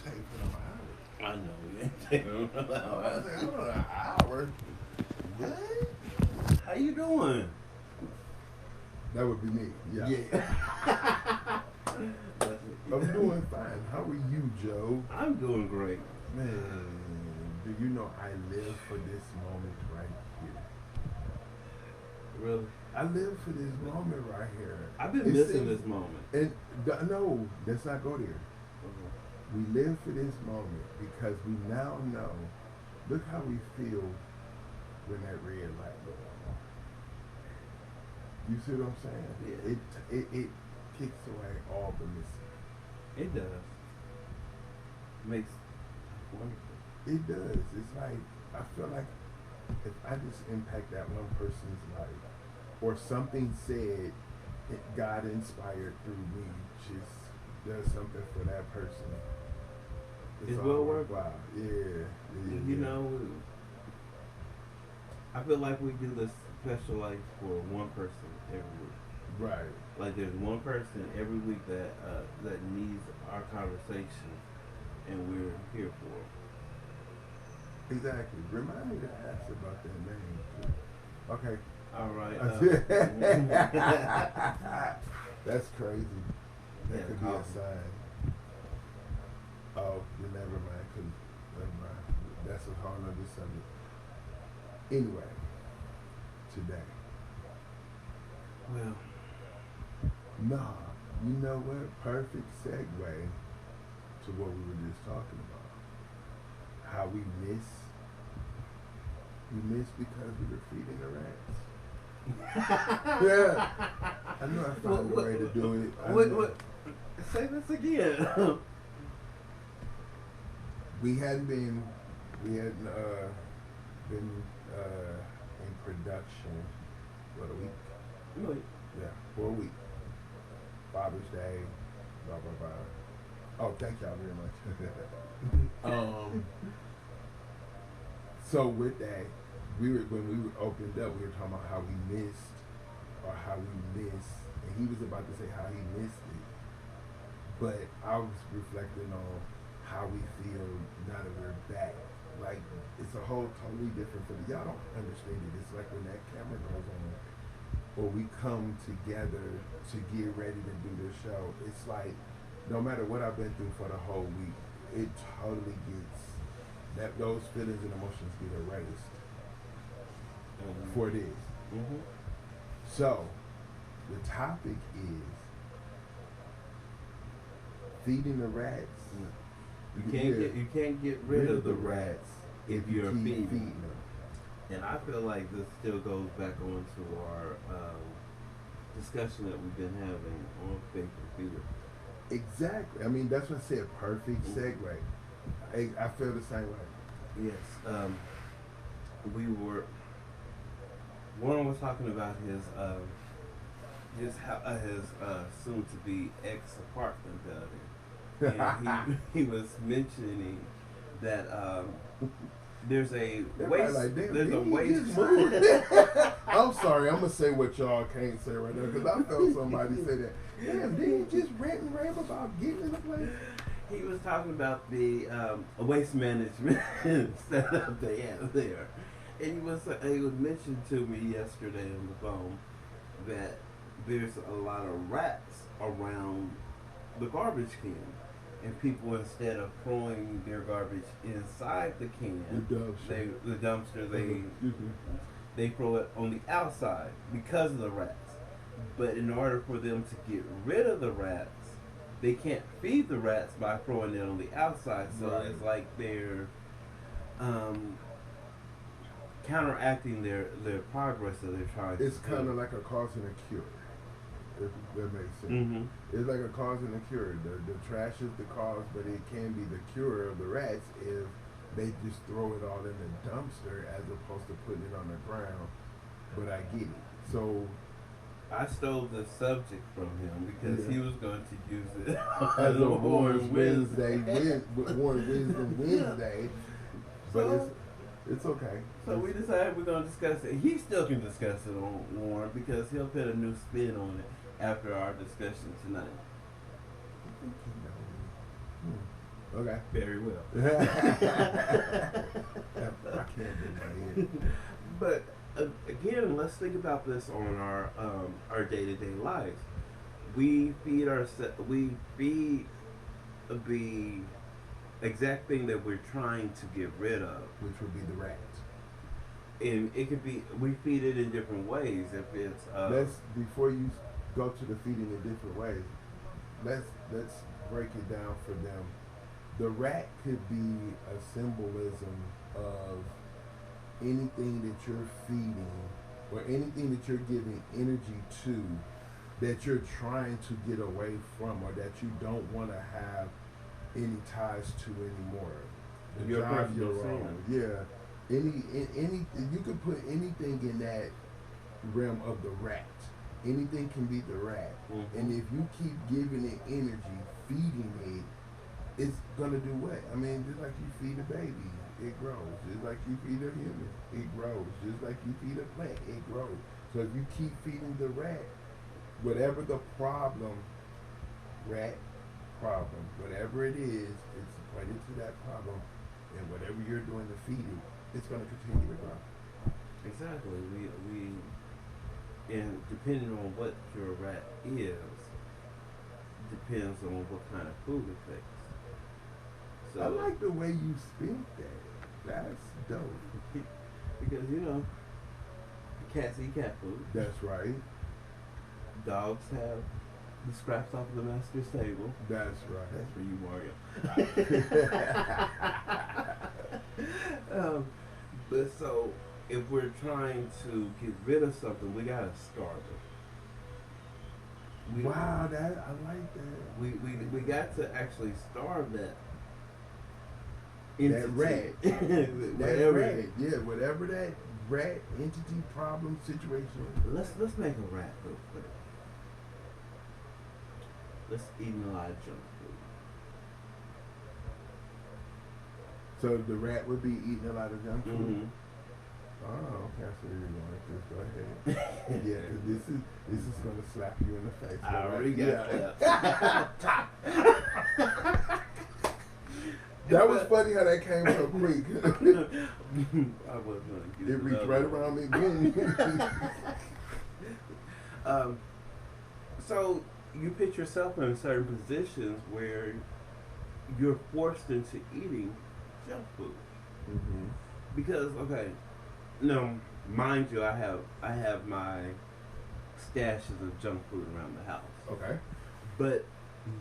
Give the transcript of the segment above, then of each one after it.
taking them I know we ain't taking them hours. I hours. said, hold on, an hour? What? How you doing? That would be me. Yeah. Yeah. I'm doing fine. How are you, Joe? I'm doing great. Man, do you know I live for this moment right here? Really? I live for this moment right here. I've been missing this moment. And no, let's not go there. We live for this moment because we now know. Look how we feel when that red light goes on. You see what I'm saying? Yeah. It kicks away all the missing. It does. Makes wonderful. It does. It's like I feel like if I just impact that one person's life, or something said God inspired through me, just does something for that person. It's well worth it. Wow. Yeah. You know, I feel like we do this special like for one person every week. Right. Like there's one person every week that that needs our conversation, and we're here for it. Exactly. Remind me to ask about that name too. Okay. All right. That's crazy. That Yeah, could be a awesome. sign. Oh, then never mind. Never mind. That's a whole other subject. Anyway, today. Well, Nah, you know what? Perfect segue to what we were just talking about. How we miss. We miss because we were feeding the rats. Yeah. I know I found a way to do it. What? Say this again. We hadn't been in production, what, a week? Really? Yeah, for a week. Father's Day, blah, blah, blah. Oh, thank y'all very much. So with that, when we were opened up, we were talking about how we missed, and he was about to say how he missed it. But I was reflecting on how we feel now that we're back. Like, it's a whole totally different feeling. Y'all don't understand it. It's like when that camera goes on, or we come together to get ready to do this show, it's like, no matter what I've been through for the whole week, it totally gets, those feelings and emotions get erased for this. Mm-hmm. So, the topic is feeding the rats. You can't get rid of the rats if you're keep feeding them. And I feel like this still goes back on to our discussion that we've been having on Faith and Fear. Exactly. I mean, that's what I said. Perfect segue. I feel the same way. Yes. Warren was talking about his soon to be ex apartment building. And he was mentioning that there's a waste. Like, damn, there's a waste. I'm sorry, I'm gonna say what y'all can't say right now because I felt somebody say that. Damn, did he just rant and rave about getting in the place? He was talking about the waste management setup they have there, and he was mentioned to me yesterday on the phone that there's a lot of rats around the garbage can. And people, instead of throwing their garbage inside the can, they throw it on the outside because of the rats. But in order for them to get rid of the rats, they can't feed the rats by throwing it on the outside. So it's like they're counteracting their progress that they're trying to do. It's kind of like a cause and a cure. If that makes sense. Mm-hmm. It's like a cause and a cure. The trash is the cause, but it can be the cure of the rats if they just throw it all in the dumpster as opposed to putting it on the ground. But I get it. So I stole the subject from him because he was going to use it as a Warren Wisdom Wednesday. But it's okay. So we decided we're going to discuss it. He still can discuss it on Warren because he'll put a new spin on it after our discussion tonight. Okay. Very well. I can't do my head. But again, let's think about this on our day-to-day lives. We feed we feed the exact thing that we're trying to get rid of, Which would be the rat. and it could be we feed it in different ways. If it's Let's before you go to the feeding in different ways. Let's break it down for them. The rat could be a symbolism of anything that you're feeding or anything that you're giving energy to that you're trying to get away from or that you don't want to have any ties to anymore. The Your job personal you're on. sin. Yeah. Any you could put anything in that realm of the rat. Anything can be the rat. Mhm. And if you keep giving it energy, feeding it, it's gonna do what? I mean, just like you feed a baby, it grows. Just like you feed a human, it grows. Just like you feed a plant, it grows. So if you keep feeding the rat, whatever the problem, whatever it is, it's pointed to that problem, and whatever you're doing to feed it, it's gonna continue to grow. exactly we and depending on what your rat is, depends on what kind of food it takes. So I like the way you spent that. That's dope. because cats eat cat food. That's right. Dogs have the scraps off of the master's table. That's right. That's for you, Mario. But so, if we're trying to get rid of something, we gotta starve it. Wow, I like that. We got to actually starve that. That rat. That Whatever. rat. Yeah, whatever that rat entity problem situation. Let's make a rat real quick. Let's eat a lot of junk food. So the rat would be eating a lot of junk food. Mm-hmm. Oh, okay. I see where you're going with this. Go ahead. Yeah, 'cause this is gonna slap you in the face. I already got that. That was funny how that came so quick. I wasn't gonna get It reached right around me. Boom. So you put yourself in certain positions where you're forced into eating junk food Mm-hmm. because no, mind you, I have my stashes of junk food around the house. Okay. But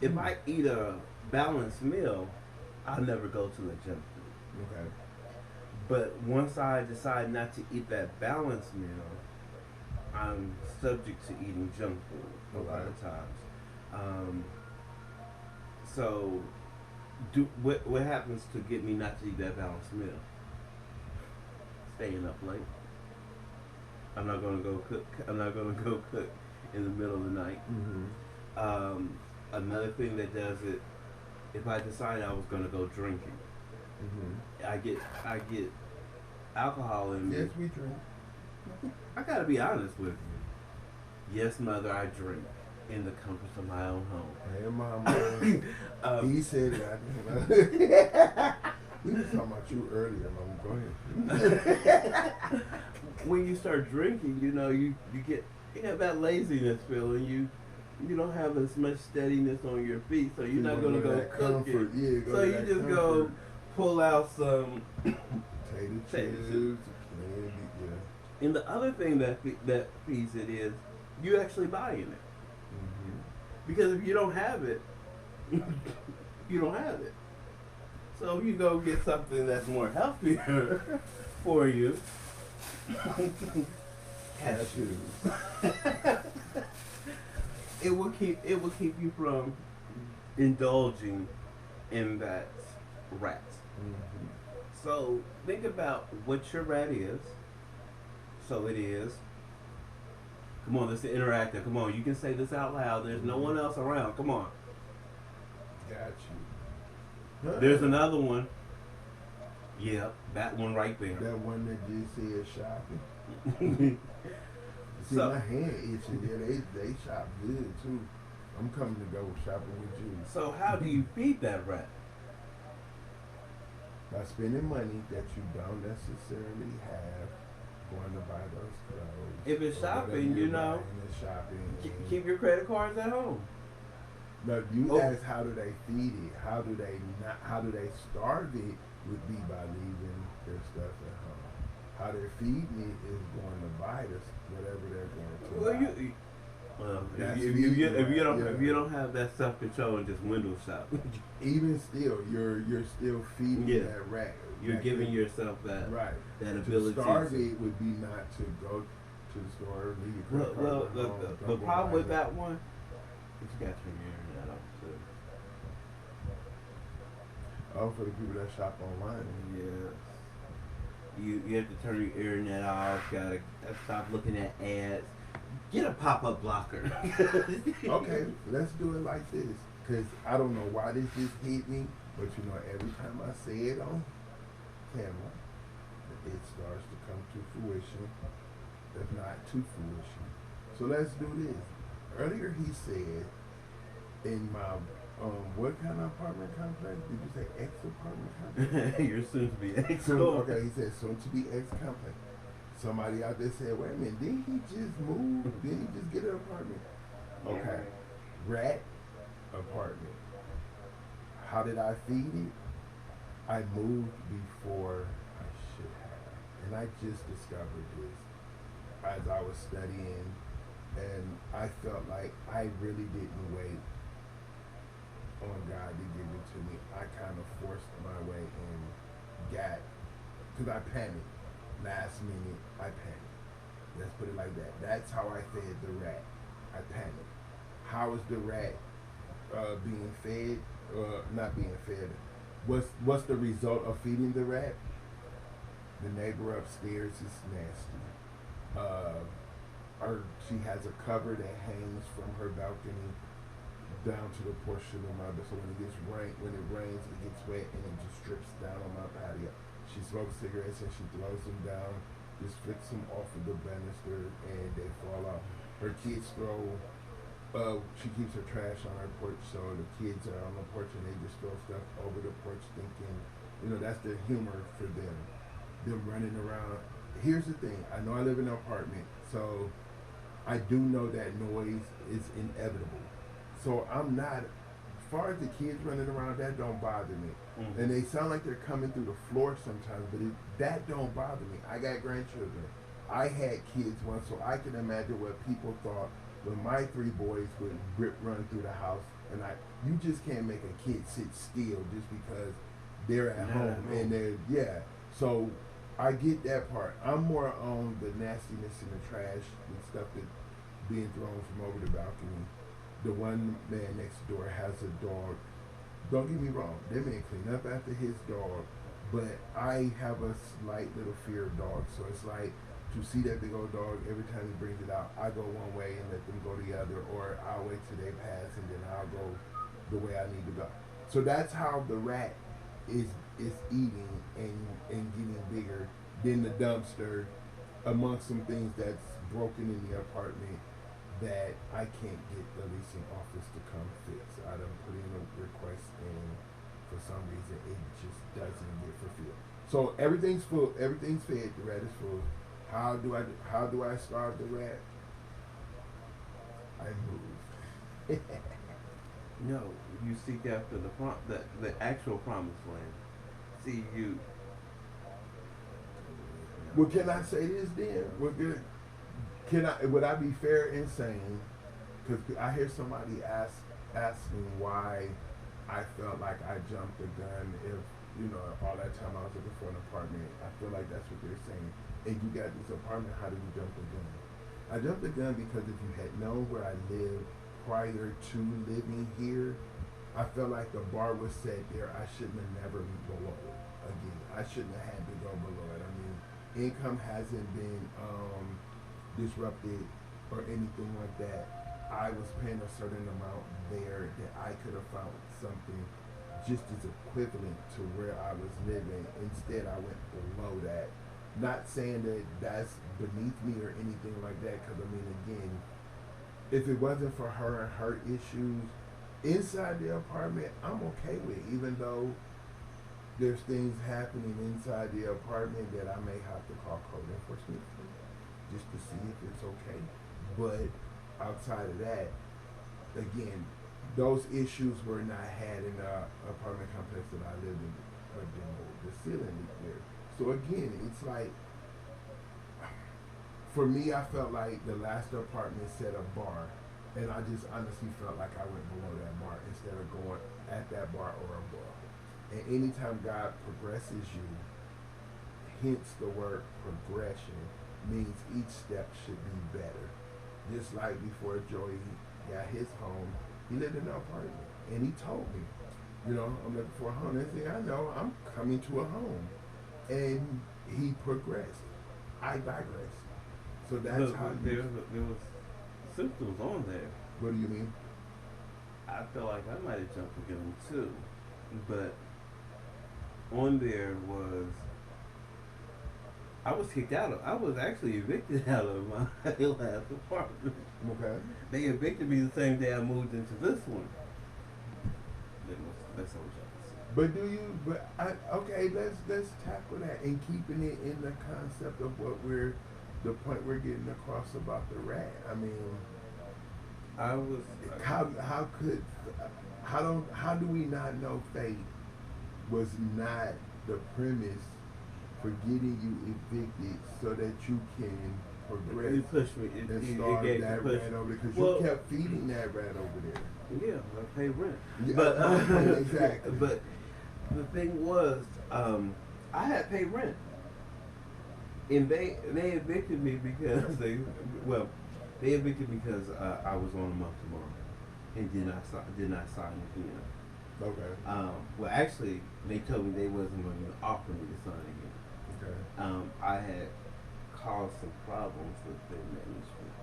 if I eat a balanced meal, I'll never go to a junk food. Okay. But once I decide not to eat that balanced meal, I'm subject to eating junk food a lot of times. So, what happens to get me not to eat that balanced meal? Staying up late. I'm not gonna go cook. I'm not gonna go cook in the middle of the night. Mm-hmm. Another thing that does it, if I decide I was gonna go drinking, Mm-hmm. I get alcohol in me. Yes, we drink. I gotta be honest with you. Yes, mother, I drink in the comforts of my own home. Hey, Mama. He said it. I didn't. We were talking about you earlier, Mama. Go ahead. When you start drinking, you have that laziness feeling. You don't have as much steadiness on your feet, so you're not gonna go cooking. Yeah, So you just go pull out some potato chips. Yeah. And the other thing that feeds it is you actually buying it. Mm-hmm. Because if you don't have it, you don't have it. So if you go get something that's more healthier for you, Cashews. it will keep you from indulging in that rat. Mm-hmm. So think about what your rat is. So it is. Come on, this is interactive. Come on, you can say this out loud. There's no one else around. Come on. Got you. There's another one. Yeah, that one right there. That one that just said shopping. See, So- my hand itching. Yeah, they shop good too. I'm coming to go shopping with you. So how do you feed that rat? by spending money that you don't necessarily have, going to buy those clothes. If it's or whatever shopping, you're you know, buying is shopping. And keep your credit cards at home. no, you Oh. ask how do they feed it? How do they not? How do they starve it? Would be by leaving their stuff at home. How they're feeding it is going to buy this whatever they're going to Well, buy. That's if you don't have that self control and just window shop, Even still, you're still feeding Yeah. that rat. you're that giving could- yourself that right. that To ability. starve it would be not to go to the store, leave your credit card Well, at home, the don't go problem buy with it. that one is you got to turn your internet off too. Oh, for the people that shop online. Yes. You have to turn your internet off. Gotta stop looking at ads. Get a pop up blocker. Okay, let's do it like this. Because I don't know why this just hit me, but you know, every time I say it on camera, it starts to come to fruition, if not to fruition. So let's do this. Earlier he said, in my, what kind of apartment complex? Did you say X apartment complex? You're soon to be ex. Okay, he said soon to be X complex. Somebody out there said, wait a minute, didn't he just move? Didn't he just get an apartment? Okay. Rat apartment. How did I feed it? I moved before I should have. And I just discovered this as I was studying, and I felt like I really didn't wait on God to give it to me. I kind of forced my way and because I panicked. Last minute, I panicked. Let's put it like that. That's how I fed the rat. I panicked. How is the rat being fed? Not being fed. What's the result of feeding the rat? The neighbor upstairs is nasty. She has a cover that hangs from her balcony down to the portion of my bed. So when it rains, it gets wet and it just drips down on my patio. She smokes cigarettes and she throws them down, just flicks them off of the banister and they fall off. Her kids she keeps her trash on her porch, so the kids are on the porch and they just throw stuff over the porch thinking, that's the humor for them. Them running around. Here's the thing, I know I live in an apartment, so I do know that noise is inevitable. So I'm not, as far as the kids running around, that don't bother me. Mhm. And they sound like they're coming through the floor sometimes, but that don't bother me. I got grandchildren. I had kids once, so I can imagine what people thought when my 3 boys would run through the house. And you just can't make a kid sit still just because they're at home. And they're, so I get that part. I'm more on the nastiness and the trash and stuff that being thrown from over the balcony. The one man next door has a dog. Don't get me wrong, that man clean up after his dog, but I have a slight little fear of dogs. So it's like, to see that big old dog, every time he brings it out, I go one way and let them go the other, or I'll wait till they pass and then I'll go the way I need to go. So that's how the rat is eating and getting bigger than the dumpster, amongst some things that's broken in the apartment that I can't get the leasing office to come fix. I done put in a request and for some reason it just doesn't get fulfilled. So everything's full, everything's fed, the rat is full. How do I starve the rat? I move. No, you seek after the actual promised land. See you. Well, can I say this then? Would I be fair in saying, because I hear somebody asking why I felt like I jumped the gun if, all that time I was looking for an apartment. I feel like that's what they're saying. And you got this apartment, how did you jump the gun? I jumped the gun because if you had known where I lived prior to living here, I felt like the bar was set there. I shouldn't have never below it again. I shouldn't have had to go below it. I mean, income hasn't been disrupted or anything like that. I was paying a certain amount there that I could have found something just as equivalent to where I was living. Instead, I went below that. Not saying that that's beneath me or anything like that, because I mean, again, if it wasn't for her and her issues inside the apartment, I'm okay with it, even though there's things happening inside the apartment that I may have to call code enforcement for, just to see if it's okay. But outside of that, again, those issues were not had in the apartment complex that I lived in, but then the ceiling leak there. So again, it's like, for me, I felt like the last apartment set a bar, and I just honestly felt like I went below that bar instead of going at that bar or above. And anytime God progresses you, hence the word progression, means each step should be better. Just like before Joey got his home, he lived in an apartment, and he told me, you know, I'm looking for a home. Next thing I know, I'm coming to a home, and he progressed. I digress. So that's how there was symptoms on there. What do you mean? I felt like I might have jumped to them too, but on there was I was kicked out of. I was actually evicted out of my last apartment. Okay. They evicted me the same day I moved into this one. That's all y'all. But do you? But okay. Let's tackle that and keeping it in the concept of what the point we're getting across about the rat. I mean, I was. How do we not know fate was not the premise for getting you evicted so that you can progress It pushed me. and starve it that push. rat over there because Well, you kept feeding that rat over there. Yeah, I pay rent. Yeah, But exactly. But the thing was, I had paid rent, and they evicted me because they evicted me because I was on a month tomorrow, and did not sign again. Okay. Well, actually, they told me they wasn't going to offer me to sign again. Okay. I had caused some problems with their management.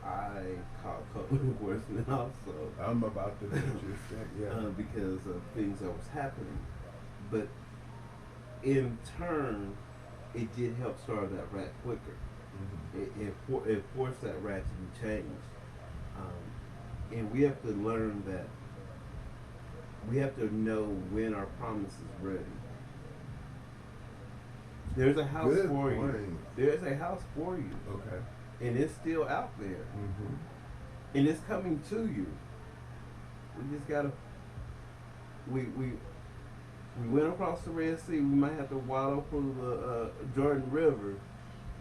I called code enforcement also. I'm about to say, yeah. Because of things that was happening. But in turn, it did help starve that rat quicker. Mm-hmm. It forced that rat to be changed. And we have to learn that we have to know when our promise is ready. There's a house Good for point. you. There's a house for you. Okay. And it's still out there. Mm-hmm. And it's coming to you. We just gotta we went across the Red Sea. We might have to waddle through the Jordan River,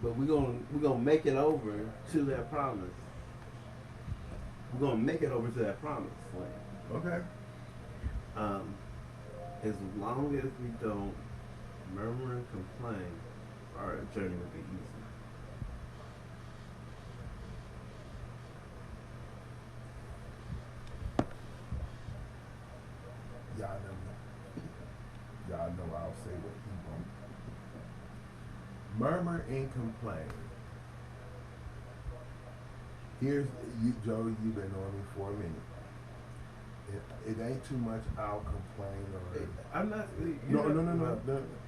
but we're gonna make it over to that promise. We're gonna make it over to that promised land. Okay. As long as we don't murmur and complain, our journey will be easy. Y'all know I'll say what he won't. Murmur and complain. Here's you, Joe. You've been on me for a minute. It ain't too much. I'll complain or. I'm not. No.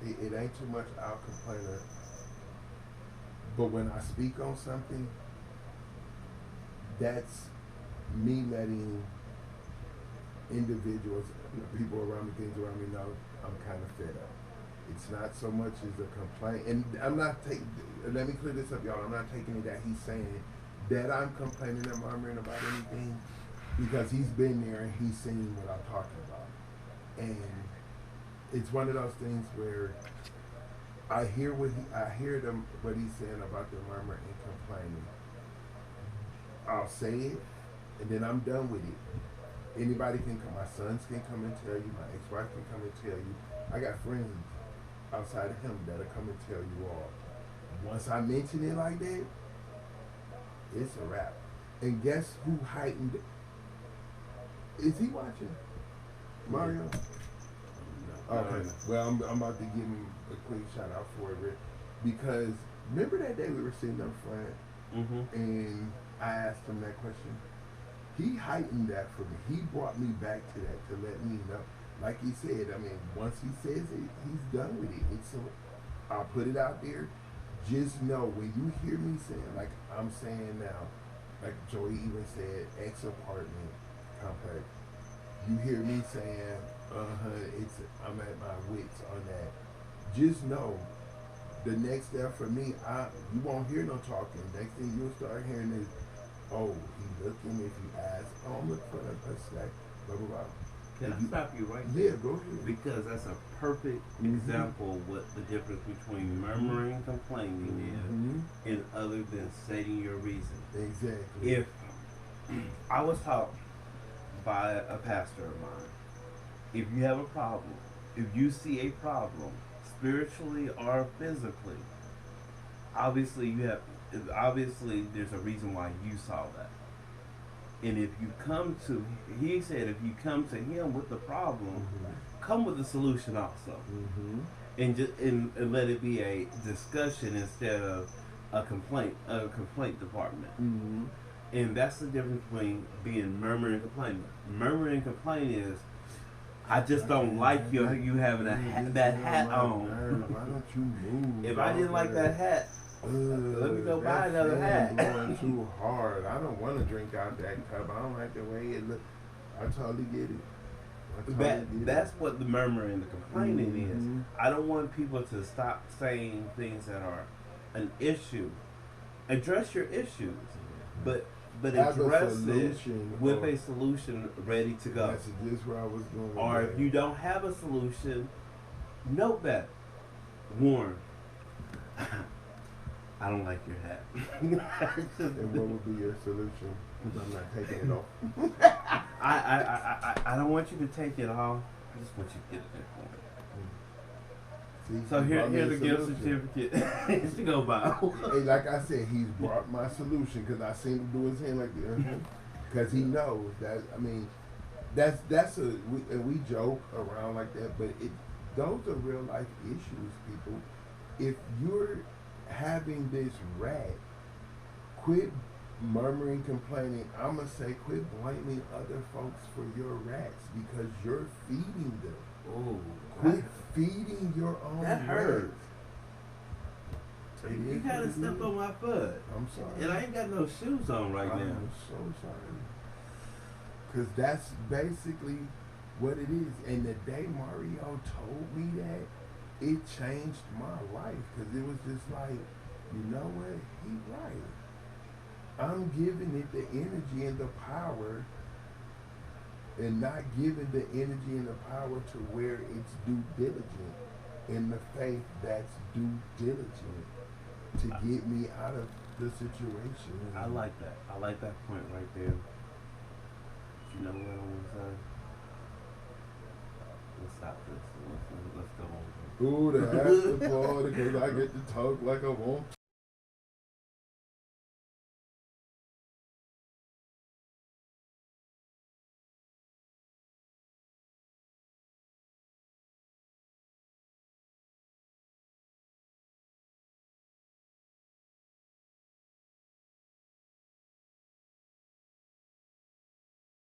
It ain't too much. I'll complain or. But when I speak on something, that's me letting individuals, people around me, things around me know I'm kind of fed up. It's not so much as a complaint, and I'm not taking. Let me clear this up, y'all. I'm not taking it that he's saying that I'm complaining and murmuring about anything, because he's been there and he's seen what I'm talking about, and it's one of those things where I hear what he's saying about the murmur and complaining. I'll say it, and then I'm done with it. Anybody can come. My sons can come and tell you. My ex-wife can come and tell you. I got friends outside of him that'll come and tell you all. Once I mention it like that, it's a wrap. And guess who heightened? Is he watching? Mario? No. Okay. Well, I'm about to give him a quick shout out for it, because remember that day we were sitting up front, and I asked him that question. He heightened that for me. He brought me back to that to let me know. Like he said, I mean, once he says it, he's done with it. I'll put it out there. Just know when you hear me saying, like I'm saying now, like Joey even said, ex apartment complex. You hear me saying, I'm at my wits on that. Just know, the next step for me, you won't hear no talking. Next thing you'll start hearing is, oh, he looking. If you ask, oh, I'm looking for a snack, blah blah blah. Can I stop you right Yeah, there? go ahead. Because that's a perfect example of what the difference between murmuring and complaining is, and other than stating your reason. Exactly. If I was taught by a pastor of mine, if you have a problem, if you see a problem, spiritually or physically, obviously there's a reason why you saw that. And if you he said, if you come to him with the problem, come with the solution also, and let it be a discussion instead of a complaint department. And that's the difference between being murmuring and complaining. Murmuring and complaining is, I just don't like you having that hat on. Why don't you move? If I didn't like that hat, let me go buy another hat. Going too hard. I don't want to drink out that cup. I don't like the way it looks. I totally get it. That's what the murmuring and the complaining is. I don't want people to stop saying things that are an issue. Address your issues, but address it with a solution ready to go. That's just where I was going. Or if you don't have a solution, note that. Warn. I don't like your hat. And what would be your solution? Because I'm not taking it off. I don't want you to take it off. I just want you to get it there for me. So here's the gift certificate to go by. Hey, like I said, he's brought my solution because I seen him do his hand like this. Because he knows that. I mean, and we joke around like that, but those are real life issues, people. If you're having this rat, quit murmuring, complaining. I'ma say, quit blaming other folks for your rats because you're feeding them. Oh, quit feeding your own that hurts. Rats. You kind of stepped on my foot. I'm sorry. And I ain't got no shoes on right now. I'm so sorry. Because that's basically what it is. And the day Mario told me that, it changed my life. Because it was just like, you know what? He's right. I'm giving it the energy and the power and not giving the energy and the power to where it's due diligent in the faith that's due diligent to get me out of the situation. I like that. I like that point right there. You know what I want to say? Let's stop this. Let's go on. Ooh, the after party, because I get to talk like I want